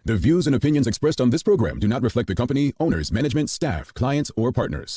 The views and opinions expressed on this program do not reflect the company, owners, management, staff, clients, or partners.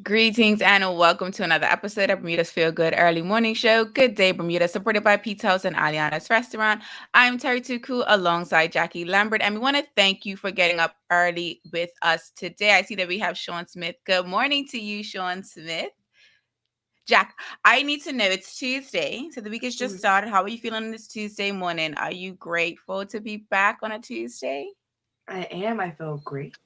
Greetings and welcome to another episode of Bermuda's Feel Good Early Morning Show. Good day, Bermuda, supported by Pete's House and Aliana's Restaurant. I'm Terri Tuku alongside Jackie Lambert, and we want to thank you for getting up early with us today. I see that we have Sean Smith. Good morning to you, Sean Smith. Jack, I need to know, it's Tuesday, so the week has just started. How are you feeling this Tuesday morning? Are you grateful to be back on a Tuesday? I am. I feel great.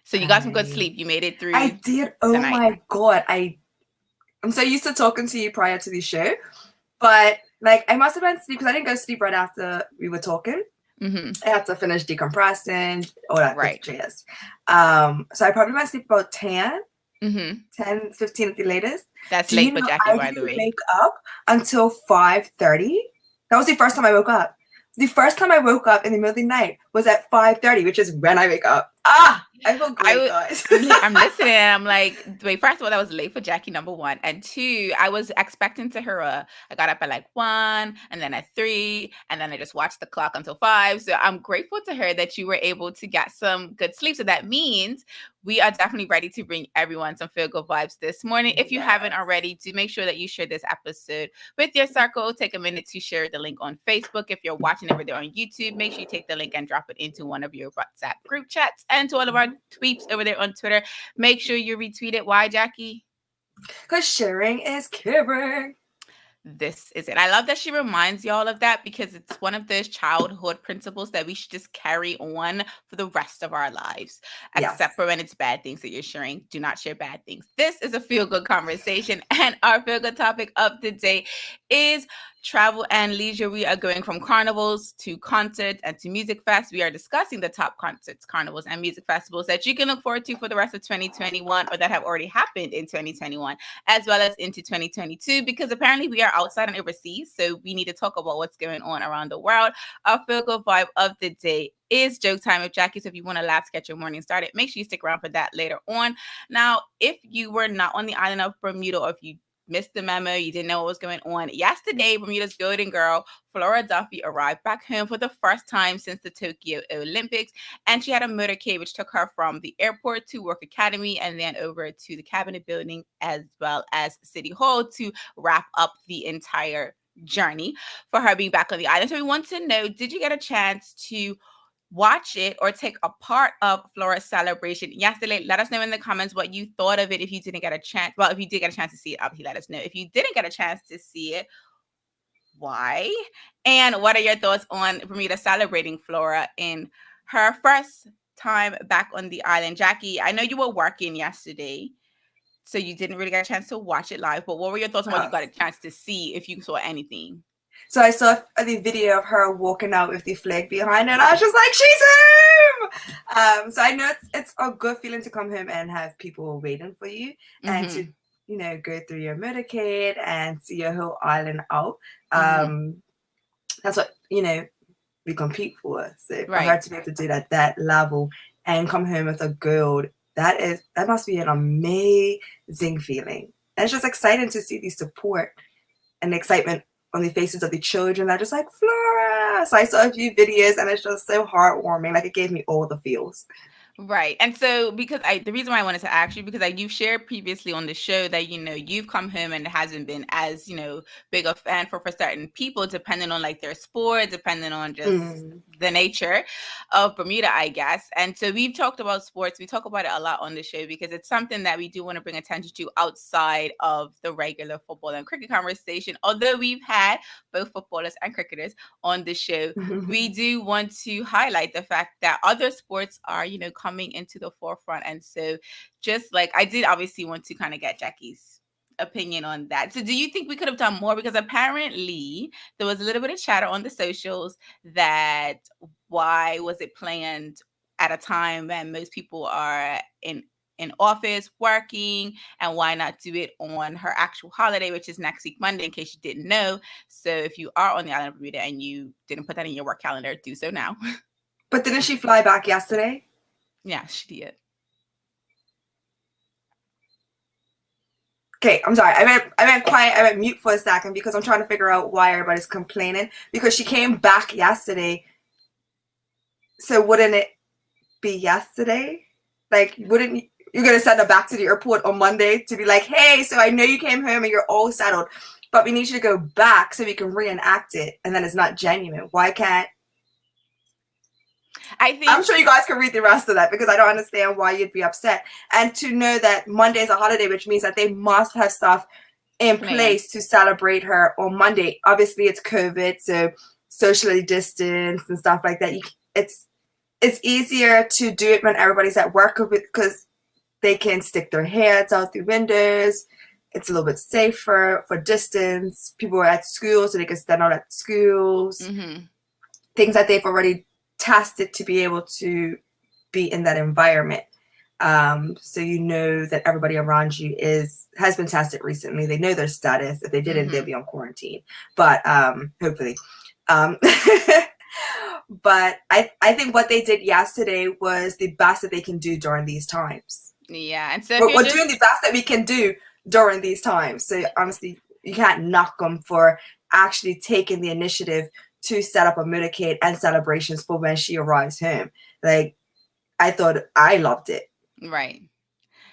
So you got some good sleep. You made it through. I did. Oh tonight. My God. I'm so used to talking to you prior to the show, but like I must have been asleep because I didn't go to sleep right after we were talking. I had to finish decompressing, all that right. jazz. So I probably went to sleep about 10, 15 at the latest. That's late for Jackie, by the way. I didn't wake up until 5:30. That was the first time I woke up. The first time I woke up in the middle of the night was at 5:30, which is when I wake up. I feel great, guys. I'm listening and I'm like, wait, first of all, that was late for Jackie, number one. And two, I was expecting to hear I got up at like 1 and then at 3 and then I just watched the clock until 5. So I'm grateful to her that you were able to get some good sleep. So that means we are definitely ready to bring everyone some feel good vibes this morning. If you haven't already, do make sure that you share this episode with your circle. Take a minute to share the link on Facebook. If you're watching over there on YouTube, make sure you take the link and drop it into one of your WhatsApp group chats. And to all of our tweets over there on Twitter, make sure you retweet it. Why, Jackie? Because sharing is caring. This is it. I love that she reminds y'all of that because it's one of those childhood principles that we should just carry on for the rest of our lives, except for when it's bad things that you're sharing. Do not share bad things. This is a feel-good conversation, and our feel-good topic of the day is travel and leisure. We are going from carnivals to concerts and to music fests. We are discussing the top concerts, carnivals, and music festivals that you can look forward to for the rest of 2021 or that have already happened in 2021, as well as into 2022, because apparently we are outside and overseas. So we need to talk about what's going on around the world. Our feel-good vibe of the day is joke time with Jackie. So if you want to laugh to get your morning started, make sure you stick around for that later on. Now, if you were not on the island of Bermuda, or if you missed the memo, you didn't know what was going on, yesterday, Bermuda's golden girl, Flora Duffy, arrived back home for the first time since the Tokyo Olympics. And she had a motorcade which took her from the airport to Work Academy and then over to the Cabinet Building as well as City Hall to wrap up the entire journey for her being back on the island. So we want to know, did you get a chance to watch it or take a part of Flora's celebration yesterday? Let us know in the comments what you thought of it. If you didn't get a chance, well, if you did get a chance to see it, obviously let us know. If you didn't get a chance to see it, why? And what are your thoughts on Bermuda celebrating Flora in her first time back on the island? Jackie, I know you were working yesterday, so you didn't really get a chance to watch it live, but what were your thoughts on what you got a chance to see, if you saw anything? So I saw the video of her walking out with the flag behind her, and I was just like, she's home! So I know it's a good feeling to come home and have people waiting for you and to, go through your motorcade and see your whole island out. That's what, we compete for. So for her to be able to do that at that level and come home with a gold, that must be an amazing feeling. And it's just exciting to see the support and the excitement on the faces of the children. They're just like, Flora. So I saw a few videos and it's just so heartwarming. Like, it gave me all the feels. Right. And so the reason why I wanted to ask you, because you've shared previously on the show that, you've come home and it hasn't been as, big a fan for certain people, depending on like their sport, depending on just the nature of Bermuda, I guess. And so we've talked about sports. We talk about it a lot on the show because it's something that we do want to bring attention to outside of the regular football and cricket conversation. Although we've had both footballers and cricketers on the show, we do want to highlight the fact that other sports are, coming into the forefront. And so just like I did obviously want to kind of get Jacky's opinion on that. So do you think we could have done more? Because apparently there was a little bit of chatter on the socials that why was it planned at a time when most people are in office working, and why not do it on her actual holiday, which is next week Monday, in case you didn't know. So if you are on the island of Bermuda and you didn't put that in your work calendar, do so now. But didn't she fly back yesterday? Yeah, she did. Okay, I'm sorry. I went quiet. I went mute for a second because I'm trying to figure out why everybody's complaining. Because she came back yesterday. So wouldn't it be yesterday? Like, wouldn't you're gonna send her back to the airport on Monday to be like, hey, so I know you came home and you're all settled, but we need you to go back so we can reenact it, and then it's not genuine. Why can't? I'm sure you guys can read the rest of that because I don't understand why you'd be upset. And to know that Monday is a holiday, which means that they must have stuff in place to celebrate her on Monday. Obviously, it's COVID, so socially distanced and stuff like that. It's easier to do it when everybody's at work because they can stick their heads out the windows. It's a little bit safer for distance. People are at school, so they can stand out at schools. Things that they've already tested to be able to be in that environment. So you know that everybody around you has been tested recently. They know their status. If they didn't, they'll be on quarantine. But hopefully. But I think what they did yesterday was the best that they can do during these times. Yeah. And so we're doing the best that we can do during these times. So honestly, you can't knock them for actually taking the initiative to set up a motorcade and celebrations for when she arrives home. Like, I loved it. Right.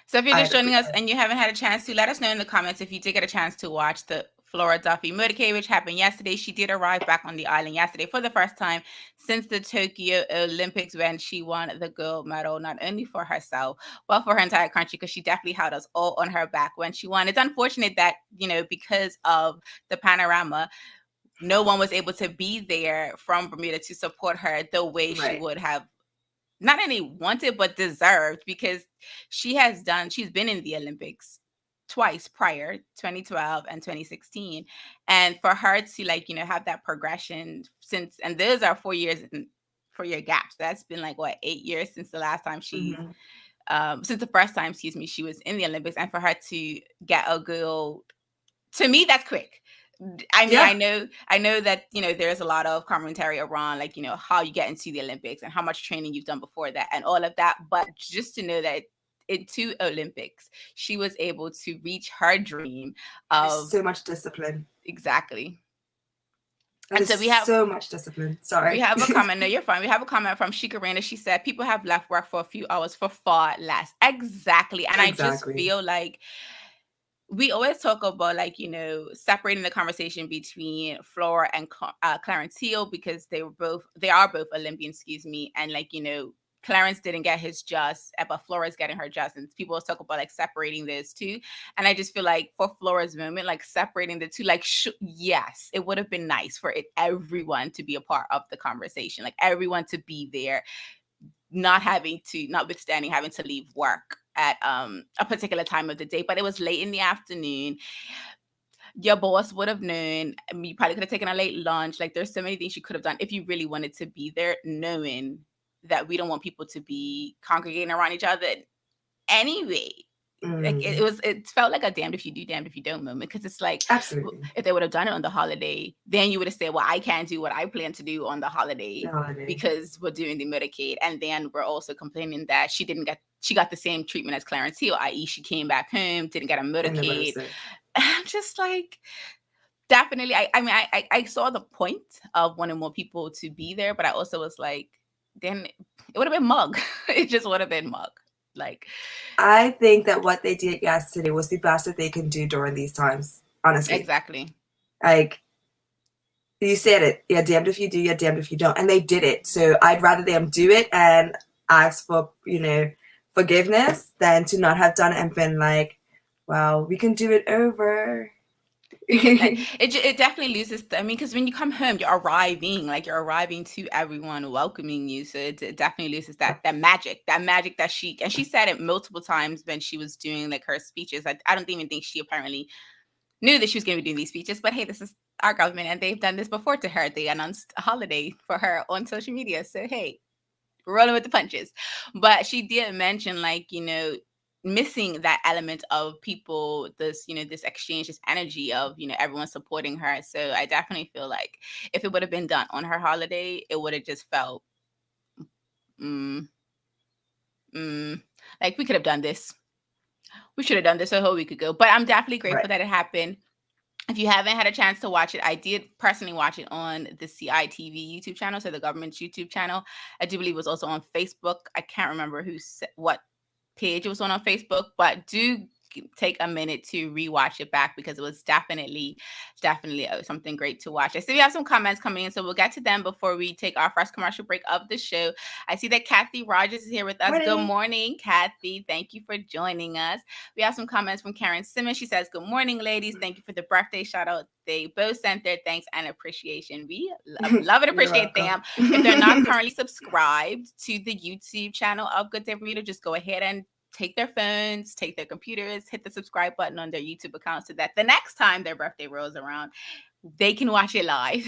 So if you're just joining us and you haven't had a chance to, let us know in the comments if you did get a chance to watch the Flora Duffy motorcade, which happened yesterday. She did arrive back on the island yesterday for the first time since the Tokyo Olympics, when she won the gold medal, not only for herself, but for her entire country, because she definitely held us all on her back when she won. It's unfortunate that, because of the panorama, no one was able to be there from Bermuda to support her the way she would have not only wanted, but deserved, because she's been in the Olympics twice prior, 2012 and 2016. And for her to have that progression since, and those are 4 years and 4 year gaps. That's been 8 years since the last time since the first time, she was in the Olympics. And for her to get a gold, to me, that's quick. I mean, I know that, there's a lot of commentary around how you get into the Olympics and how much training you've done before that and all of that. But just to know that in 2 Olympics, she was able to reach her dream of so much discipline. Exactly. And so we have so much discipline. Sorry. We have a comment. No, you're fine. We have a comment from Shikarina. She said, people have left work for a few hours for far less. Exactly. And I just feel like we always talk about separating the conversation between Flora and Clarence Hill, because they are both Olympians, and Clarence didn't get his just, but Flora's getting her just, and people always talk about separating those two. And I just feel like for Flora's moment, separating the two, yes, it would have been nice for everyone to be a part of the conversation, everyone to be there, notwithstanding having to leave work at a particular time of the day. But it was late in the afternoon. Your boss would have known. You probably could have taken a late lunch. There's so many things you could have done if you really wanted to be there, knowing that we don't want people to be congregating around each other anyway. It felt like a damned if you do, damned if you don't moment, because it's absolutely, if they would have done it on the holiday, then you would have said, well, I can't do what I plan to do on the holiday because we're doing the motorcade. And then we're also complaining that she got the same treatment as Clarence Hill, i.e. she came back home, didn't get a motorcade. I'm just definitely, I saw the point of wanting more people to be there, but I also was then It would have been mug. It just would have been mug. Like, I think that what they did yesterday was the best that they can do during these times. Honestly, exactly. Like, you said it. You're damned if you do. You're damned if you don't. And they did it. So I'd rather them do it and ask for, forgiveness than to not have done it and been like, well, we can do it over. It definitely loses. I mean, because when you come home, you're arriving to everyone welcoming you. So it definitely loses that magic that she said it multiple times when she was doing like her speeches. I don't even think she apparently knew that she was going to be doing these speeches. But hey, this is our government, and they've done this before to her. They announced a holiday for her on social media. So hey, rolling with the punches. But she did mention, like, missing that element of people, this exchange, this energy of everyone supporting her. So I definitely feel like if it would have been done on her holiday, it would have just felt like we could have done this. We should have done this a whole week ago. But I'm definitely grateful that it happened. If you haven't had a chance to watch it, I did personally watch it on the CITV YouTube channel, so the government's YouTube channel. I do believe it was also on Facebook. I can't remember what page it was on Facebook, but do take a minute to rewatch it back because it was definitely something great to watch. I see we have some comments coming in, so we'll get to them before we take our first commercial break of the show. I see that Kathy Rogers is here with us. Good morning, Kathy. Thank you for joining us. We have some comments from Karen Simmons. She says, good morning, ladies. Thank you for the birthday shout out. They both sent their thanks and appreciation. We love and appreciate them. If they're not currently subscribed to the YouTube channel of Good Day Bermuda, just go ahead and take their phones, take their computers, hit the subscribe button on their YouTube account so that the next time their birthday rolls around, they can watch it live.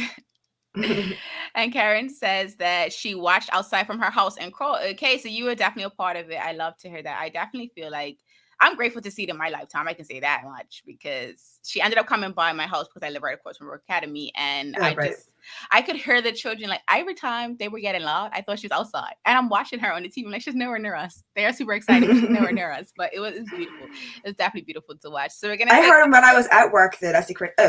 And Karen says that she watched outside from her house and crawl. Okay, so you were definitely a part of it. I love to hear that. I definitely feel like I'm grateful to see it in my lifetime. I can say that much because she ended up coming by my house because I live right across from her academy. And I could hear the children, like every time they were getting loud, I thought she was outside. And I'm watching her on the TV. I'm like, she's nowhere near us. They are super excited. She's nowhere near us. But it was beautiful. It was definitely beautiful to watch. So we're going to I heard him when I was at work there. That's the correct.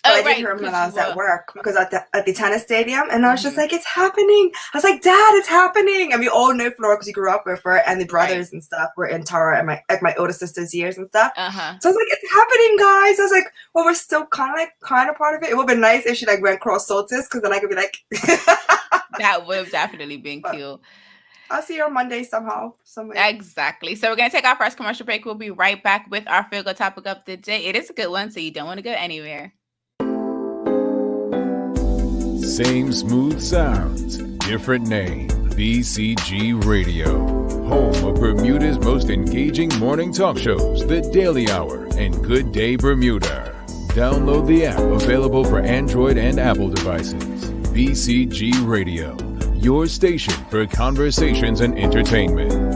I didn't hear him when I was at work because at the tennis stadium, and I was just like, it's happening. I was like, Dad, it's happening. And we all know Flora because we grew up with her, and the brothers and stuff were in Tara and my older sister's years and stuff. So I was like, it's happening, guys. I was like, well, we're still kind of part of it. It would have been nice if she went cross solstice because then I could be like, that would have definitely been cute. I'll see you on Monday somehow. Exactly. So we're going to take our first commercial break. We'll be right back with our Feel Good topic of the day. It is a good one, so you don't want to go anywhere. Same smooth sounds, different name. BCG Radio, home of Bermuda's most engaging morning talk shows, The Daily Hour and Good Day Bermuda. Download the app available for Android and Apple devices. BCG Radio, your station for conversations and entertainment.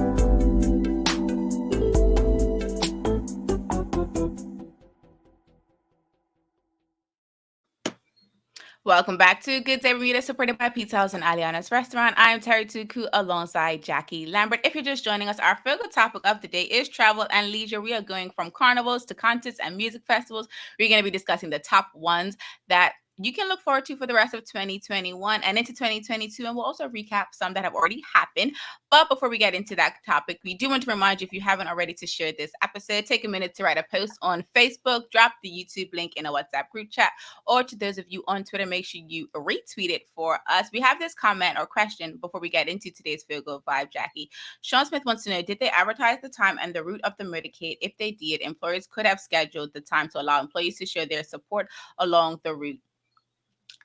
Welcome back to Good Day Bermuda, supported by Pizza House and Aliana's Restaurant. I am Terri Tuku alongside Jackie Lambert. If you're just joining us, our Feel Good topic of the day is travel and leisure. We are going from carnivals to concerts and music festivals. We're going to be discussing the top ones that you can look forward to for the rest of 2021 and into 2022. And we'll also recap some that have already happened. But before we get into that topic, we do want to remind you, if you haven't already, to share this episode. Take a minute to write a post on Facebook, drop the YouTube link in a WhatsApp group chat, or to those of you on Twitter, make sure you retweet it for us. We have this comment or question before we get into today's Feel Good Vibe, Jackie. Sean Smith wants to know, did they advertise the time and the route of the motorcade? If they did, employers could have scheduled the time to allow employees to show their support along the route.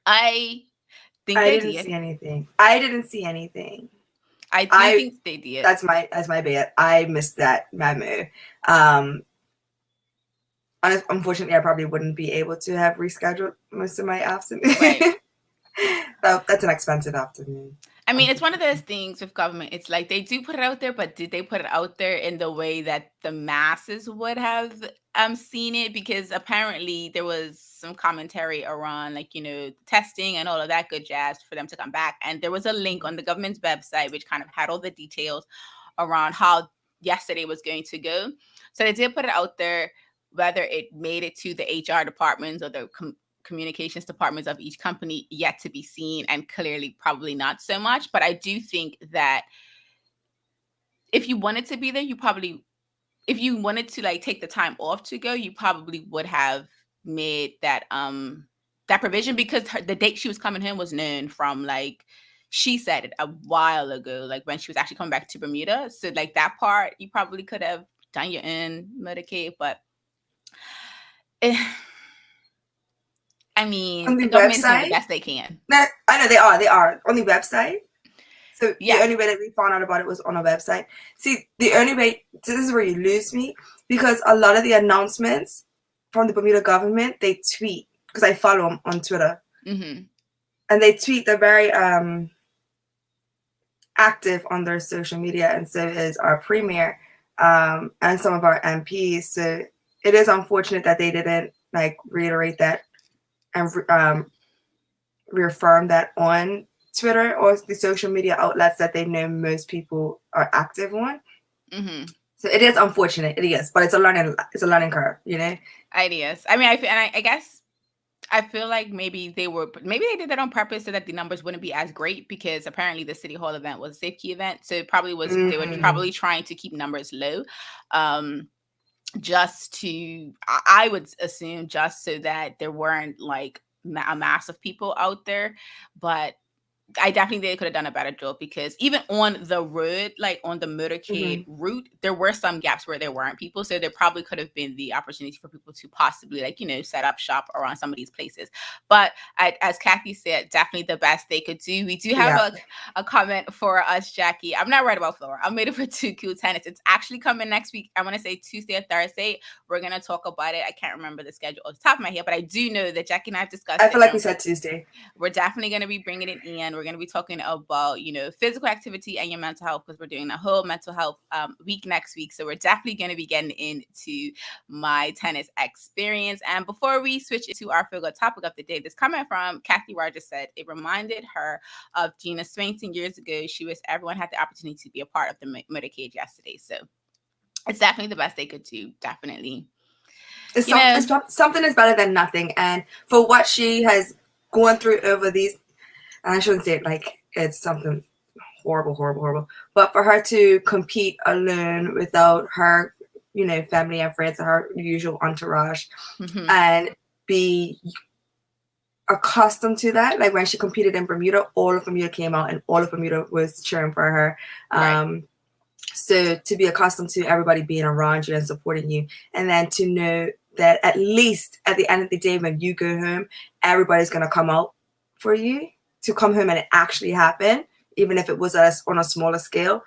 I think they did. See anything. I didn't see anything. I think they did. That's my bad. I missed that memo. Unfortunately, I probably wouldn't be able to have rescheduled most of my afternoon. Right. That's an expensive afternoon. I mean, it's one of those things with government. It's like they do put it out there, but did they put it out there in the way that the masses would have seen it? Because apparently there was some commentary around, testing and all of that good jazz for them to come back. And there was a link on the government's website which kind of had all the details around how yesterday was going to go. So they did put it out there. Whether it made it to the HR departments or the communications departments of each company, yet to be seen, and clearly probably not so much. But I do think that if you wanted to be there, if you wanted to like take the time off to go, you probably would have made that provision, because the date she was coming home was known from, like, she said it a while ago, like when she was actually coming back to Bermuda. So like that part, you probably could have done your own motorcade, but I mean, on the government is doing website, the best they can. I know they are on the website. So Yeah. the only way that we found out about it was on a website. See, the only way, so this is where you lose me, because a lot of the announcements from the Bermuda government, they tweet, because I follow them on Twitter, and they tweet. They're very active on their social media, and so is our premier and some of our MPs. So it is unfortunate that they didn't like reiterate that and reaffirm that on Twitter or the social media outlets that they know most people are active on. So it is unfortunate. It is, but it's a learning curve, you know. It is. I mean, I guess I feel like maybe they did that on purpose so that the numbers wouldn't be as great, because apparently the City Hall event was a safety event, so it probably was. They were probably trying to keep numbers low, just to, I would assume, just so that there weren't like a mass of people out there, but I definitely think they could have done a better job, because even on the road, like on the motorcade route, there were some gaps where there weren't people. So there probably could have been the opportunity for people to possibly, like, you know, set up shop around some of these places. But as Kathy said, definitely the best they could do. We do have a comment for us, Jackie. I'm not right about Flora. I made it for 2 cool tennis. It's actually coming next week. I want to say Tuesday or Thursday. We're going to talk about it. I can't remember the schedule off the top of my head, but I do know that Jackie and I have discussed I feel like we said Tuesday. We're definitely going to be bringing it in. We're going to be talking about, you know, physical activity and your mental health, because we're doing a whole mental health week next week. So we're definitely going to be getting into my tennis experience. And before we switch into our feel good topic of the day, this comment from Kathy Rogers said it reminded her of Gina Swainson years ago. She wished everyone had the opportunity to be a part of the motorcade yesterday. So it's definitely the best they could do. Definitely. Something is better than nothing. And for what she has gone through over these, and I shouldn't say it like it's something horrible, but for her to compete alone without her, you know, family and friends and her usual entourage, and be accustomed to that, like when she competed in Bermuda, all of Bermuda came out and all of Bermuda was cheering for her. Right. So to be accustomed to everybody being around you and supporting you, and then to know that at least at the end of the day, when you go home, everybody's going to come out for you to come home, and it actually happened, even if it was on a smaller scale,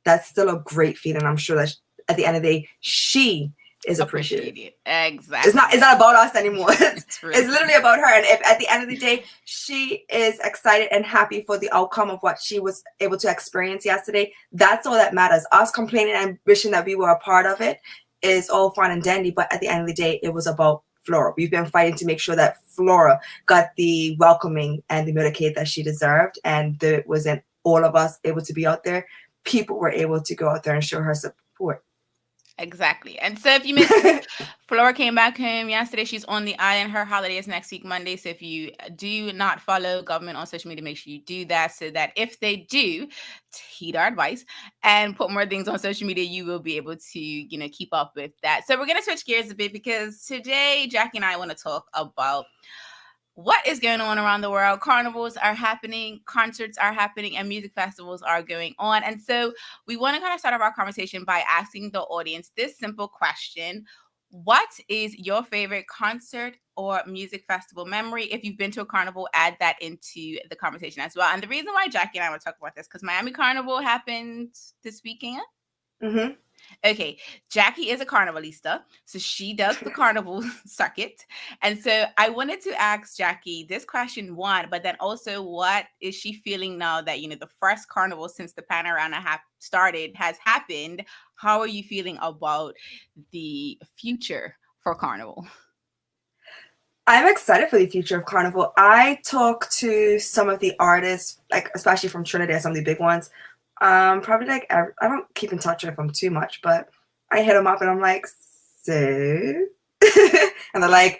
that's still a great feeling. I'm sure that at the end of the day, she is appreciated. Exactly. It's not about us anymore. It's literally about her. And if at the end of the day, she is excited and happy for the outcome of what she was able to experience yesterday, that's all that matters. Us complaining and wishing that we were a part of it is all fine and dandy. But at the end of the day, it was about Flora. We've been fighting to make sure that Flora got the welcoming and the motorcade that she deserved. And there wasn't all of us able to be out there. People were able to go out there and show her support. Exactly. And so if you missed, Flora came back home yesterday. She's on the island. Her holiday is next week, Monday. So if you do not follow government on social media, make sure you do that, so that if they do heed our advice and put more things on social media, you will be able to, you know, keep up with that. So we're going to switch gears a bit, because today Jackie and I want to talk about what is going on around the world. Carnivals are happening, concerts are happening, and music festivals are going on. And so we want to kind of start off our conversation by asking the audience this simple question. What is your favorite concert or music festival memory? If you've been to a carnival, add that into the conversation as well. And the reason why Jackie and I want to talk about this, because Miami Carnival happened this weekend. Okay, Jackie is a carnivalista, so she does the carnival circuit. And so I wanted to ask Jackie this question, one, but then also, what is she feeling now that, you know, the first carnival since the Panorama started has happened? How are you feeling about the future for Carnival? I'm excited for the future of Carnival. I talked to some of the artists, like especially from Trinidad, some of the big ones. Probably like I don't keep in touch with them too much, but I hit them up and I'm like, so, and they're like,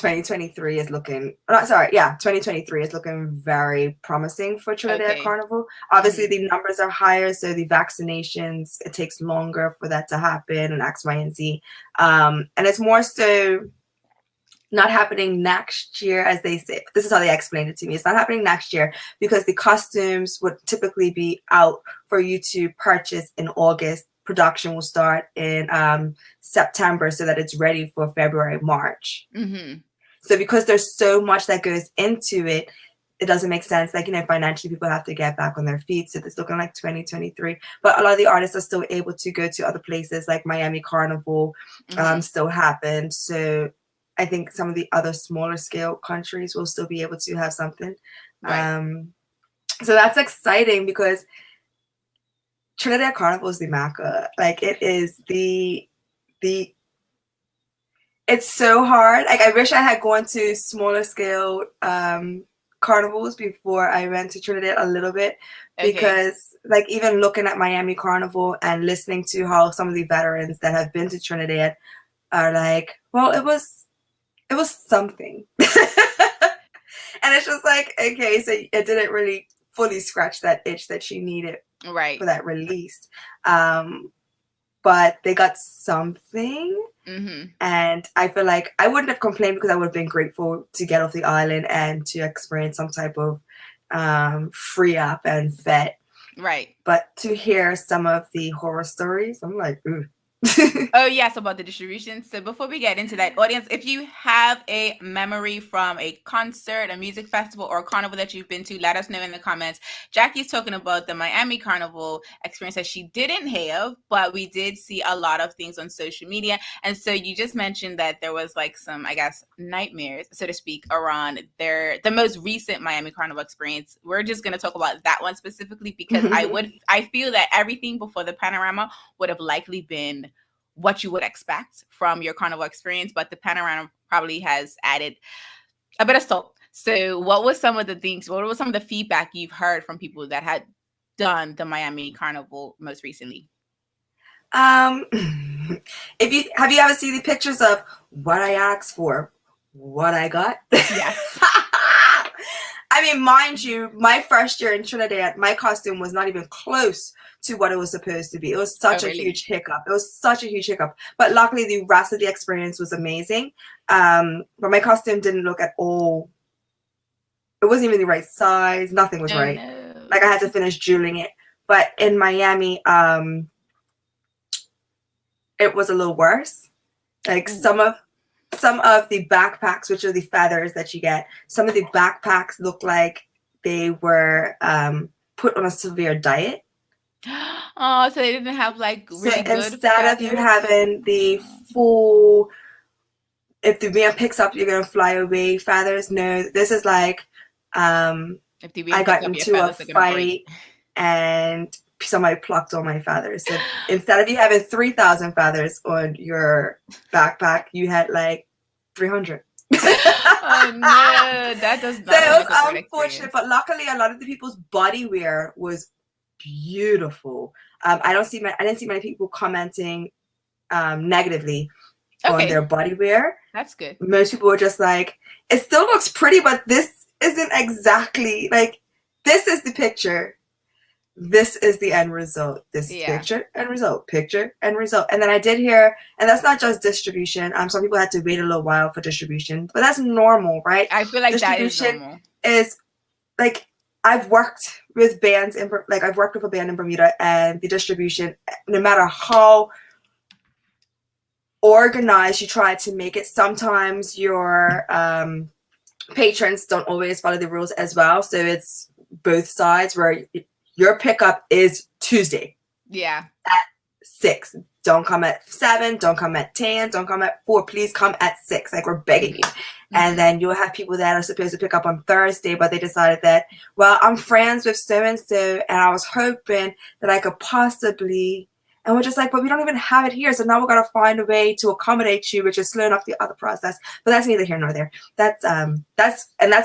2023 is looking 2023 is looking very promising for Trinidad Carnival. Obviously the numbers are higher, so the vaccinations, it takes longer for that to happen, and X, Y, and Z. And it's more so not happening next year, as they say. This is how they explained it to me. It's not happening next year because the costumes would typically be out for you to purchase in August. Production will start in September so that it's ready for February, March. So because there's so much that goes into it, it doesn't make sense. Like, financially, people have to get back on their feet. So it's looking like 2023. But a lot of the artists are still able to go to other places, like Miami Carnival still happened. So I think some of the other smaller scale countries will still be able to have something. Right. So that's exciting because Trinidad Carnival is the Mecca. Like, it is it's so hard. Like, I wish I had gone to smaller scale carnivals before I went to Trinidad a little bit, because like, even looking at Miami Carnival and listening to how some of the veterans that have been to Trinidad are like, well, it was something. And it's just like, okay, so it didn't really fully scratch that itch that she needed for that release. But they got something. And I feel like I wouldn't have complained because I would have been grateful to get off the island and to experience some type of free up and vet. Right. But to hear some of the horror stories, I'm like, ooh. Oh, yes, about the distribution. So before we get into that, audience, if you have a memory from a concert, a music festival, or a carnival that you've been to, let us know in the comments. Jackie's talking about the Miami Carnival experience that she didn't have, but we did see a lot of things on social media. And so you just mentioned that there was like some, I guess, nightmares, so to speak, around the most recent Miami Carnival experience. We're just going to talk about that one specifically because I feel that everything before the panorama would have likely been what you would expect from your carnival experience, but the panorama probably has added a bit of salt. So what was some of the feedback you've heard from people that had done the Miami Carnival most recently? Have you ever seen the pictures of what I asked for, what I got? Yes. I mean, mind you, my first year in Trinidad, my costume was not even close to what it was supposed to be. It was such a huge hiccup. But luckily, the rest of the experience was amazing. But my costume didn't look at all. It wasn't even the right size. Nothing was right. No. Like, I had to finish jeweling it. But in Miami, it was a little worse. Like, some of the backpacks, which are the feathers that you get, some of the backpacks look like they were put on a severe diet. Oh, so they didn't have like really good instead feathers? Of you having the full, if the wind picks up, you're gonna fly away feathers. No, this is like, if the wind I got into a fight and somebody plucked all my feathers. So instead of you having 3,000 feathers on your backpack, you had like 300. Oh no, that does not. So it was unfortunate, but luckily a lot of the people's body wear was beautiful. I didn't see many people commenting negatively on their body wear. That's good. Most people were just like, it still looks pretty, but this isn't exactly like, this is the picture. This is the end result. This is picture and result. And then I did hear, and that's not just distribution. Some people had to wait a little while for distribution, but that's normal, right? I feel like distribution that is normal. Is like, I've worked with bands I've worked with a band in Bermuda, and the distribution, no matter how organized you try to make it, sometimes your patrons don't always follow the rules as well. So it's both sides, where your pickup is Tuesday. Yeah. At 6. Don't come at 7. Don't come at 10. Don't come at 4. Please come at 6. Like, we're begging you. Mm-hmm. And then you'll have people that are supposed to pick up on Thursday, but they decided that, well, I'm friends with so-and-so, and I was hoping that I could possibly, and we're just like, but we don't even have it here. So now we're going to find a way to accommodate you, which is slowing up the other process. But that's neither here nor there. That's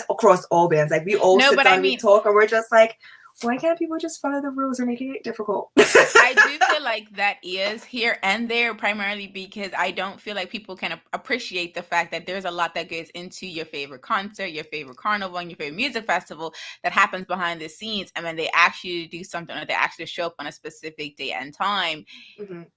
across all bands. Like, we all sit down, we talk, and we're just like, why can't people just follow the rules? They're making it difficult. I do feel like that is here and there, primarily because I don't feel like people can appreciate the fact that there's a lot that goes into your favorite concert, your favorite carnival, and your favorite music festival that happens behind the scenes. And when they ask you to do something, or they actually show up on a specific day and time,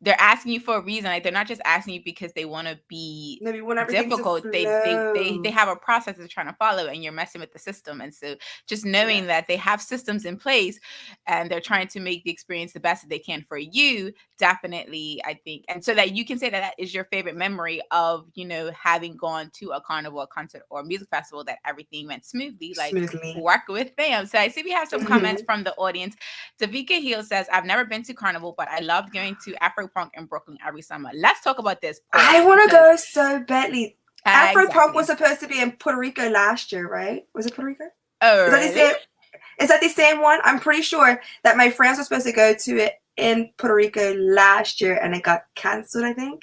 they're asking you for a reason. Like, they're not just asking you because they want to be difficult. They have a process they're trying to follow, and you're messing with the system. And so just knowing that they have systems in place and they're trying to make the experience the best that they can for you, definitely, I think. And so that you can say that that is your favorite memory of, you know, having gone to a carnival, a concert, or a music festival, that everything went smoothly, like work with fam. So I see we have some comments from the audience. Davika Hill says, I've never been to carnival, but I loved going to Afropunk in Brooklyn every summer. Let's talk about this. I want to go so badly. Afropunk was supposed to be in Puerto Rico last year, right? Was it Puerto Rico? Oh, really? Is that the same one? I'm pretty sure that my friends were supposed to go to it in Puerto Rico last year, and it got canceled, I think.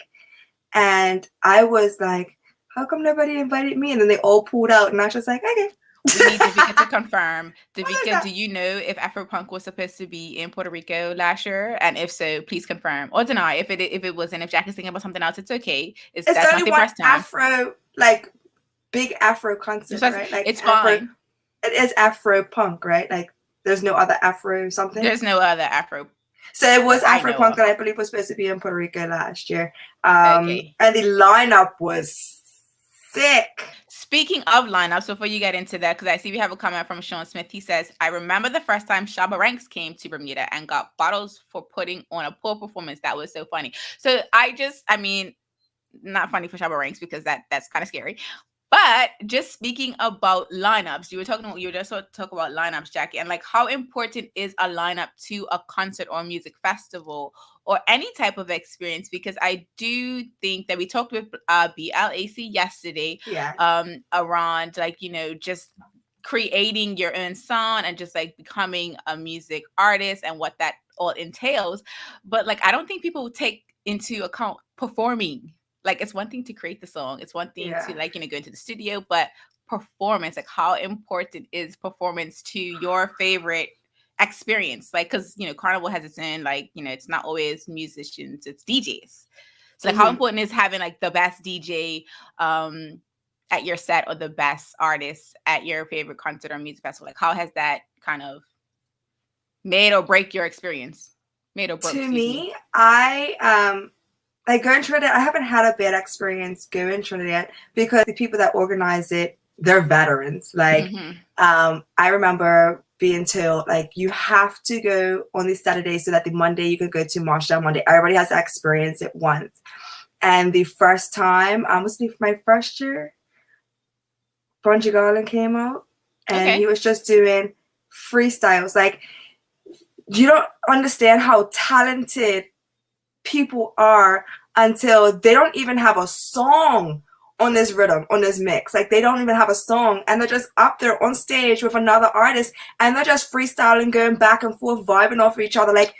And I was like, how come nobody invited me? And then they all pulled out, and I was just like, okay. We need Davika to confirm. Davika, do you know if Afropunk was supposed to be in Puerto Rico last year? And if so, please confirm or deny. If it wasn't, if Jackie's thinking about something else, it's okay. It's that's only not the first time. Afro, like big Afro concert, right? Like it's fine. It is Afropunk, right? Like there's no other Afro something. There's no other Afro. So it was Afropunk that I believe was supposed to be in Puerto Rico last year. And the lineup was sick. Speaking of lineups, before you get into that, because I see we have a comment from Sean Smith. He says, I remember the first time Shabba Ranks came to Bermuda and got bottles for putting on a poor performance. That was so funny. So I mean, not funny for Shabba Ranks because that's kind of scary. But just speaking about lineups, you were just talking about lineups, Jackie, and like how important is a lineup to a concert or music festival or any type of experience? Because I do think that we talked with BLAC yesterday, around like, you know, just creating your own sound and just like becoming a music artist and what that all entails. But like, I don't think people take into account performing. Like, it's one thing to create the song. It's one thing to, like, you know, go into the studio, but performance, like how important is performance to your favorite experience? Like, because, you know, Carnival has its own, like, you know, it's not always musicians, it's DJs. So like how important is having like the best DJ at your set or the best artist at your favorite concert or music festival? Like, how has that kind of made or break your experience? To me, like going to Trinidad, I haven't had a bad experience going to Trinidad because the people that organize it, they're veterans. Like, I remember being told, like, you have to go on this Saturday so that the Monday you can go to Marshall Monday. Everybody has to experience it once. And the first time, was my first year, Bungie Garland came out, and he was just doing freestyles. Like, you don't understand how talented people are until they don't even have a song on this rhythm, on this mix. Like, they don't even have a song, and they're just up there on stage with another artist, and they're just freestyling, going back and forth, vibing off of each other. Like,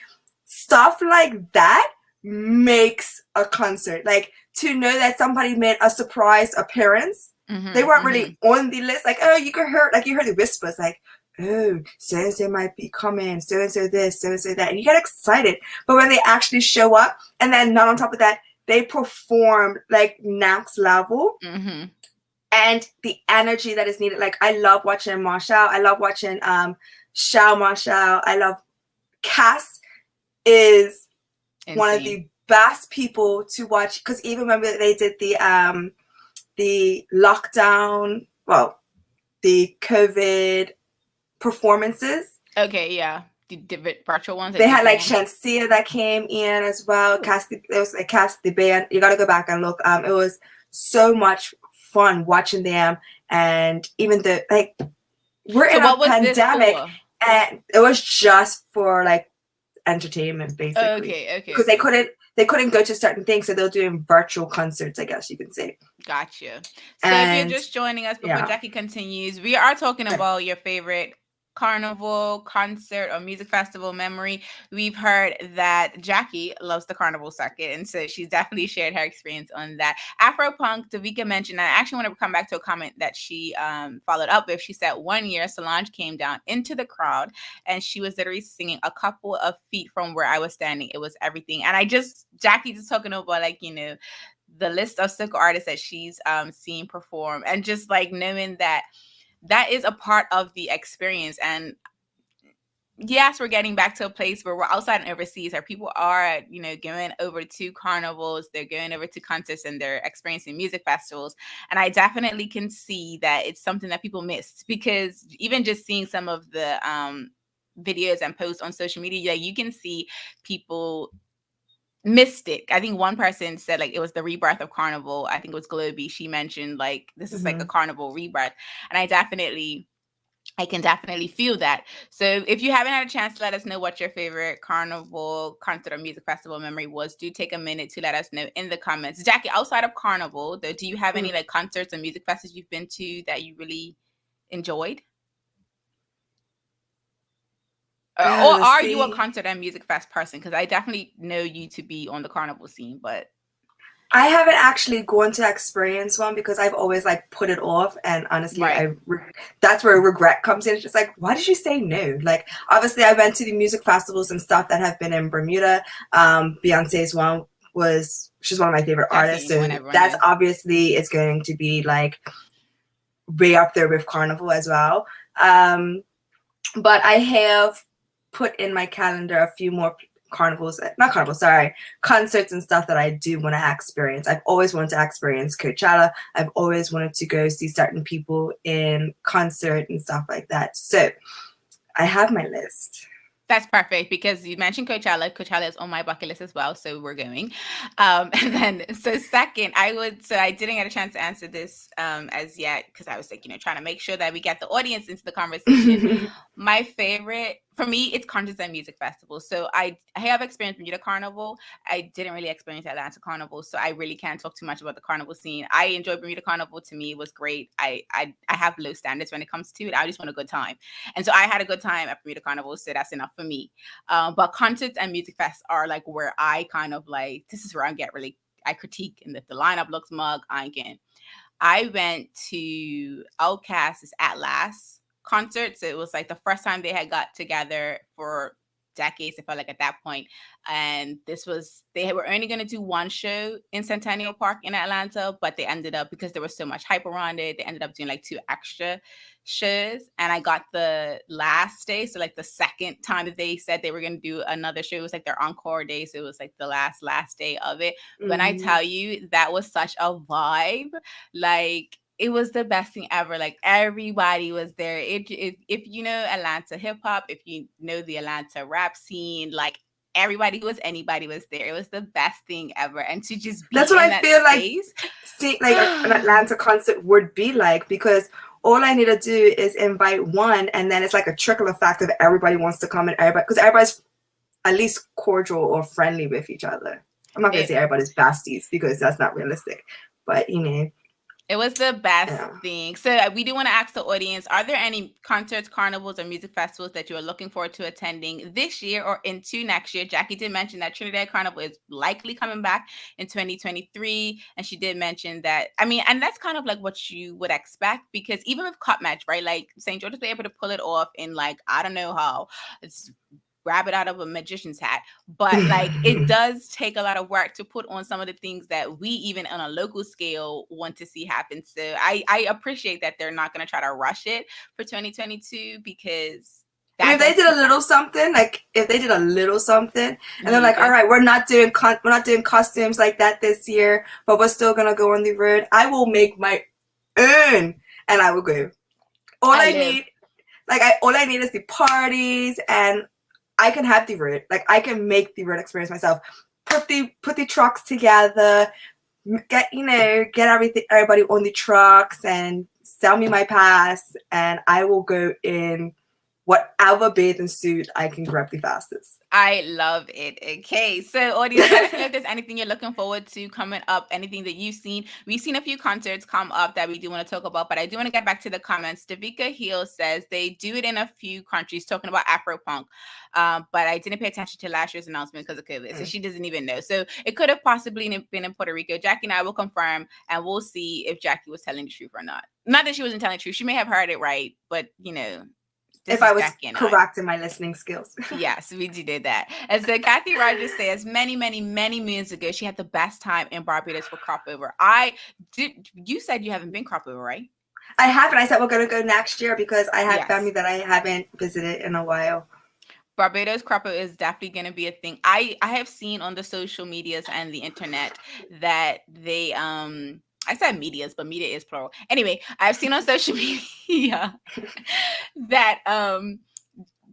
stuff like that makes a concert. Like, to know that somebody made a surprise appearance, they weren't really on the list. Like, oh, you could hear, like, you heard the whispers, like, oh, so-and-so might be coming, so-and-so this, so-and-so that. And you get excited. But when they actually show up, and then not on top of that, they perform like next level. And the energy that is needed. Like, I love watching Marshall. I love watching Shao Marshall. I love Cass is one of the best people to watch. Because even when they did the lockdown, well, the COVID performances. The virtual ones. They had like Shansia that came in as well. It was like Cast the band. You got to go back and look. It was so much fun watching them, and even the like we're in a pandemic, and it was just for like entertainment basically. Okay. Because they couldn't go to certain things, so they're doing virtual concerts, I guess you could say. Gotcha. So if you're just joining us before Jackie continues, we are talking about your favorite carnival, concert, or music festival memory. We've heard that Jacky loves the carnival circuit, and so she's definitely shared her experience on that. Afropunk, Davika mentioned, and I actually want to come back to a comment that she followed up with. She said one year Solange came down into the crowd and she was literally singing a couple of feet from where I was standing. It was everything. And Jacky just talking about, like, you know, the list of soca artists that she's seen perform, and just like knowing that is a part of the experience. And yes, we're getting back to a place where we're outside and overseas, where people are, you know, going over to carnivals, they're going over to contests, and they're experiencing music festivals. And I definitely can see that it's something that people missed, because even just seeing some of the videos and posts on social media, you can see people missed it. I think one person said like it was the rebirth of carnival. I think it was Globy. She mentioned like this is like a carnival rebirth, and I can definitely feel that. So if you haven't had a chance to let us know what your favorite carnival, concert, or music festival memory was, do take a minute to let us know in the comments. Jacky, outside of carnival, though, do you have any like concerts or music festivals you've been to that you really enjoyed? Or are you a concert and music fest person? Because I definitely know you to be on the carnival scene, but I haven't actually gone to experience one because I've always like put it off, and honestly, that's where regret comes in. It's just like, why did you say no? Like, obviously, I went to the music festivals and stuff that have been in Bermuda. Beyonce's one she's one of my favorite artists, so that's obviously it's going to be like way up there with Carnival as well. But I have put in my calendar a few more concerts and stuff that I do want to experience. I've always wanted to experience Coachella. I've always wanted to go see certain people in concert and stuff like that. So I have my list. That's perfect, because you mentioned Coachella. Coachella is on my bucket list as well, so we're going. And then, so second, I didn't get a chance to answer this as yet, because I was like, trying to make sure that we get the audience into the conversation. My favorite, for me, it's concerts and music festivals. So I have experienced Bermuda Carnival. I didn't really experience Atlanta Carnival, so I really can't talk too much about the carnival scene. I enjoyed Bermuda Carnival. To me, it was great. I have low standards when it comes to it. I just want a good time. And so I had a good time at Bermuda Carnival, so that's enough for me. But concerts and music fests are like where I kind of like, this is where I critique, and if the lineup looks mug, I ain't. I went to Outkast's At Last concert. So it was like the first time they had got together for decades, it felt like, at that point. And they were only going to do one show in Centennial Park in Atlanta, but they ended up, because there was so much hype around it, they ended up doing like 2 extra shows. And I got the last day, so like the second time that they said they were going to do another show, it was like their encore day, so it was like the last day of it. When I tell you, that was such a vibe. Like, it was the best thing ever. Like, everybody was there. If you know Atlanta hip hop, if you know the Atlanta rap scene, like, anybody was there. It was the best thing ever. And to just be that's what I feel like an Atlanta concert would be like, because all I need to do is invite one, and then it's like a trickle effect of everybody wants to come, and because everybody's at least cordial or friendly with each other. I'm not gonna say everybody's besties, because that's not realistic, but it was the best thing. So we do want to ask the audience, are there any concerts, carnivals, or music festivals that you are looking forward to attending this year or into next year? Jacky did mention that Trinidad Carnival is likely coming back in 2023. And she did mention that, and that's kind of like what you would expect, because even with Cup Match, right? Like, St. George was able to pull it off in, like, I don't know how. It's grab it out of a magician's hat, but like, it does take a lot of work to put on some of the things that we, even on a local scale, want to see happen. So I appreciate that they're not going to try to rush it for 2022, because if they did a little something, and they're like, all right, we're not doing costumes like that this year, but we're still gonna go on the road, I will make my own, and I will go. All I need is the parties, and I can have the road. Like, I can make the road experience myself. Put the trucks together. Get everybody on the trucks, and sell me my pass, and I will go in whatever bathing suit I can grab the fastest. I love it. Okay, so audience, let us know if there's anything you're looking forward to coming up, anything that you've seen. We've seen a few concerts come up that we do want to talk about, but I do want to get back to the comments. Davika Hill says they do it in a few countries, talking about Afropunk, but I didn't pay attention to last year's announcement because of COVID, so she doesn't even know. So it could have possibly been in Puerto Rico. Jackie and I will confirm, and we'll see if Jackie was telling the truth or not. Not that she wasn't telling the truth. She may have heard it right, but you know, if I was correct in my listening skills. Yes, we did that. And so Kathy Rogers says many moons ago, she had the best time in Barbados for crop over. You said you haven't been crop over, right? I haven't. I said we're going to go next year because I have family that I haven't visited in a while. Barbados crop over is definitely going to be a thing. I have seen on the social medias and the internet that they, I said medias, but media is plural. Anyway, I've seen on social media that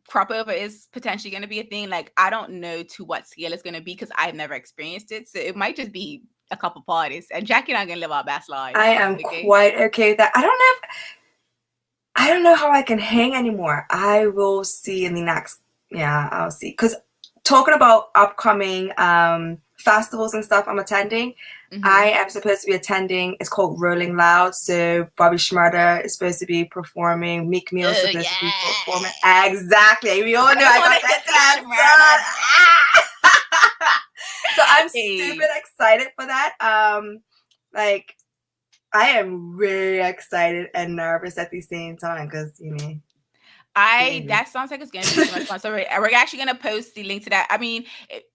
crop over is potentially going to be a thing. Like, I don't know to what scale it's going to be because I've never experienced it. So it might just be a couple parties. And Jackie and I are going to live our best lives. I am quite okay with that. I don't know how I can hang anymore. I will see in the next, I'll see. Because talking about upcoming festivals and stuff I'm attending, I am supposed to be attending, it's called Rolling Loud. So Bobby Shmurda is supposed to be performing, Meek Mill is supposed to be performing. Exactly. We all know I got that dance. So I'm stupid excited for that. Like, I am really excited and nervous at the same time because, you know. That sounds like it's going to be so much fun. So we're actually going to post the link to that. I mean,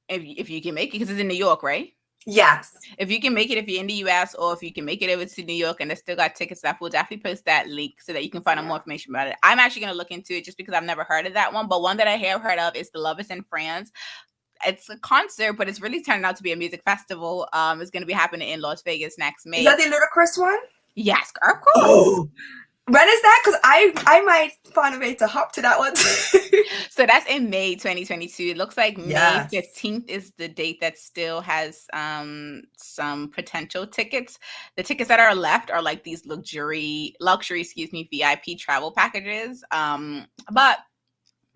if you can make it, because it's in New York, right? Yes. If you can make it, if you're in the US, or if you can make it over to New York and they still got tickets left, we'll definitely post that link so that you can find out more information about it. I'm actually going to look into it just because I've never heard of that one. But one that I have heard of is the Love Is in France. It's a concert, but it's really turning out to be a music festival. It's going to be happening in Las Vegas next May. Is that the Ludacris one? Yes, of course. Oh. When is that? Because I might find a way to hop to that one. So that's in May 2022. It looks like May 15th is the date that still has some potential tickets. The tickets that are left are like these luxury VIP travel packages. But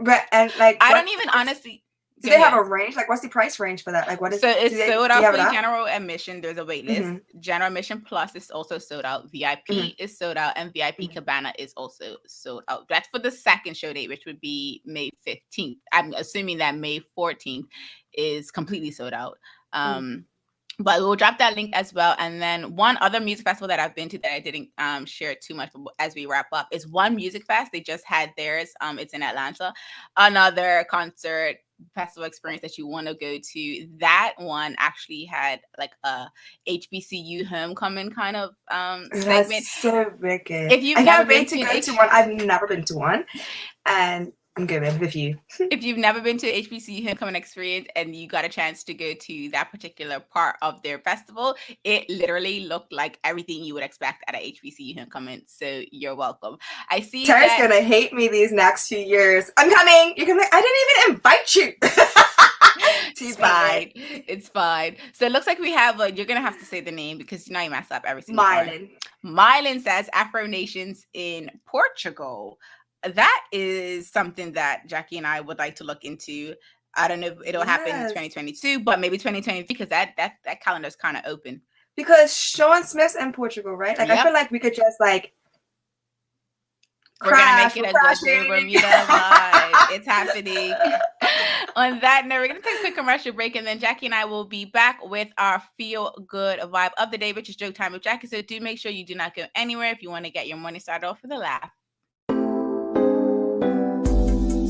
and like I don't even honestly. Do they have a range? Like, what's the price range for that? Like, what is? So it's sold out for general admission. There's a wait list. General admission plus is also sold out. VIP is sold out, and VIP Cabana is also sold out. That's for the second show date, which would be May 15th. I'm assuming that May 14th is completely sold out. But we'll drop that link as well. And then one other music festival that I've been to that I didn't share too much as we wrap up is One Music Fest. They just had theirs. It's in Atlanta. Another concert festival experience that you want to go to. That one actually had like a HBCU homecoming kind of segment. That's so wicked. If you've I never can't wait to go to one. I've never been to one, and I'm going with you. If you've never been to HBCU homecoming experience and you got a chance to go to that particular part of their festival, it literally looked like everything you would expect at a HBCU homecoming. So you're welcome. I see Terry's gonna hate me these next few years. I'm coming. You're coming. I didn't even invite you. It's fine. It's fine. So it looks like we have you're gonna have to say the name because you know you mess up every single time. Mylan says Afro Nations in Portugal. That is something that Jackie and I would like to look into. I don't know if it'll happen in 2022, but maybe 2023 because that calendar is kind of open. Because Sean Smith's in Portugal, right? Like I feel like we could just like we're gonna make it a good day Bermuda live. It's happening. On that note, we're gonna take a quick commercial break, and then Jackie and I will be back with our feel good vibe of the day, which is joke time with Jackie. So do make sure you do not go anywhere if you want to get your morning started off with a laugh.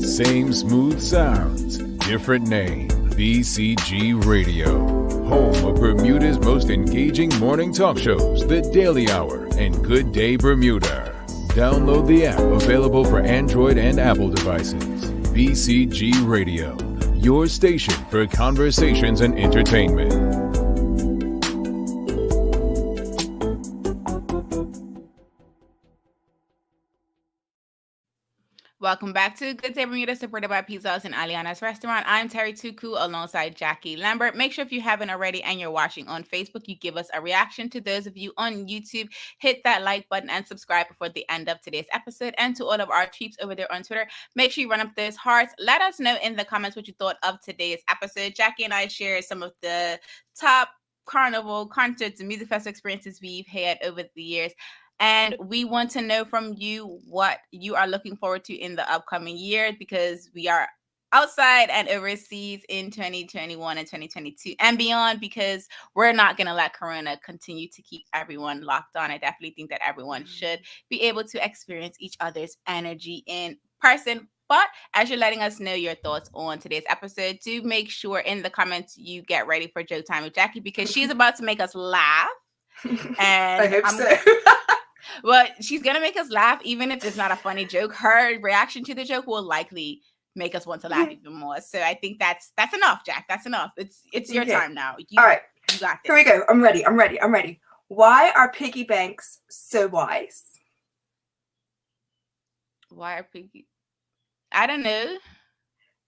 Same smooth sounds, different name. BCG Radio, home of Bermuda's most engaging morning talk shows, The Daily Hour and Good Day Bermuda. Download the app available for Android and Apple devices. BCG Radio, your station for conversations and entertainment. Welcome back to Good Day Bermuda, supported by Pizza House and Aliana's Restaurant. I'm Terri Tuku alongside Jackie Lambert. Make sure if you haven't already and you're watching on Facebook, you give us a reaction. To those of you on YouTube, hit that like button and subscribe before the end of today's episode. And to all of our peeps over there on Twitter, make sure you run up those hearts. Let us know in the comments what you thought of today's episode. Jackie and I shared some of the top carnival concerts and music festival experiences we've had over the years. And we want to know from you what you are looking forward to in the upcoming year, because we are outside and overseas in 2021 and 2022 and beyond, because we're not going to let Corona continue to keep everyone locked on. I definitely think that everyone should be able to experience each other's energy in person. But as you're letting us know your thoughts on today's episode, do make sure in the comments you get ready for Joke Time with Jackie, because she's about to make us laugh. And I hope so. Well, she's going to make us laugh, even if it's not a funny joke. Her reaction to the joke will likely make us want to laugh even more. So I think that's enough, Jack. That's enough. It's your time now. All right. You got this. Here we go. I'm ready. Why are piggy banks so wise? Why are piggy? I don't know.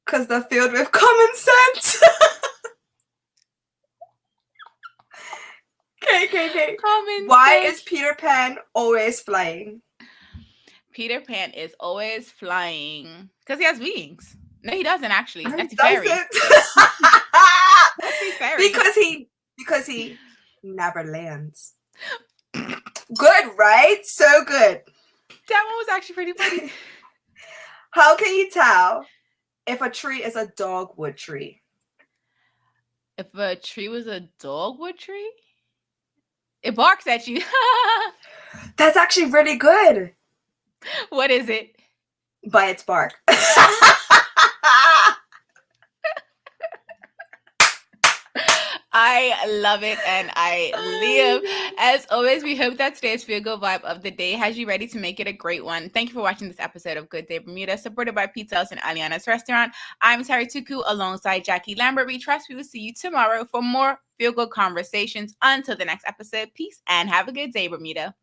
Because they're filled with common sense. Okay. Why is Peter Pan always flying? Peter Pan is always flying because he has wings. No, he doesn't actually. That's a fairy. Because he never lands. Good, right? So good. That one was actually pretty funny. How can you tell if a tree is a dogwood tree? If a tree was a dogwood tree? It barks at you. That's actually really good. What is it? By its bark. I love it and I live. As always, we hope that today's Feel Good Vibe of the day has you ready to make it a great one. Thank you for watching this episode of Good Day Bermuda, supported by Pizza House and Aliana's Restaurant. I'm Terri Tuku alongside Jackie Lambert. We trust we will see you tomorrow for more Feel Good conversations. Until the next episode, peace and have a good day, Bermuda.